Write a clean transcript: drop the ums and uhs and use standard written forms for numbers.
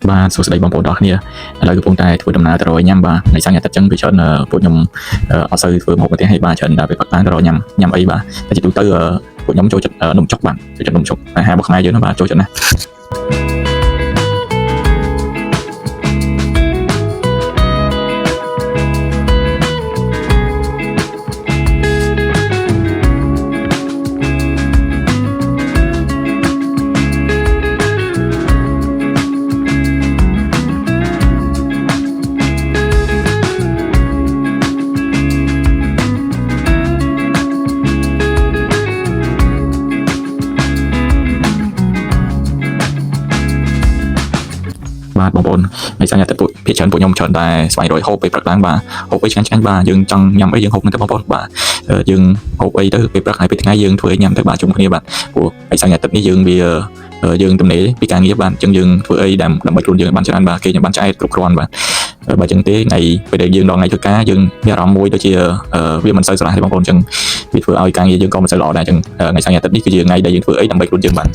បាទសួស្តីបងប្អូនទាំងអស់គ្នាឥឡូវកំពុងតែធ្វើដំណើរទៅរកញ៉ាំបាទថ្ងៃសៅរ៍អាទិត្យចឹងពីច្រើនពួកខ្ញុំអត់សូវធ្វើម្ហូបផ្ទះឲ្យបាទច្រើនតែពេលផឹកឡើងទៅរកញ៉ាំអីបាទតែជាទូទៅពួកខ្ញុំចូលចិត្តនំចុកបាទចូលចិត្តនំចុកអាហាររបស់ខ្មែរយើងណាបាទចូលចិត្តណាស់បាទបងប្អូនថ្ងៃសៅរ៍អាទិត្យភាគច្រើនពួកខ្ញុំច្រើនតែស្វែងរកហូបពេលព្រឹកឡើងបាទហូបអីឆ្ងាញ់បាទយើងចង់ញ៉ាំអីយើងហូបទៅបងប្អូនបាទយើងហូបអីទៅពេលព្រឹកហើយពេលថ្ងៃយើងធ្វើអីញ៉ាំទៅបាទជុំគ្នាបាទព្រោះថ្ងៃសៅរ៍អាទិត្យនេះយើងទំនេរពីការងារបាទអញ្ចឹងយើងធ្វើអីដើម្បីខ្លួនយើងបានច្រើនបាទគេខ្ញុំបានឆ្អែតគ្រប់គ្រាន់បាទបើចឹងទេថ្ងៃពេលដែលយើងដល់ថ្ងៃធ្វើការយើងមានអារម្មណ៍មួយដូចជាវាមិនសូវស្រស់ទេបងប្អូនអញ្ចឹងវាធ្វើឲ្យការងារយើងក៏មិនសូវល្អដែរអញ្ចឹងថ្ងៃសៅរ៍អាទិត្យនេះគឺជាថ្ងៃដែលយើងធ្វើអីដើម្បីខ្លួនយើងបាទ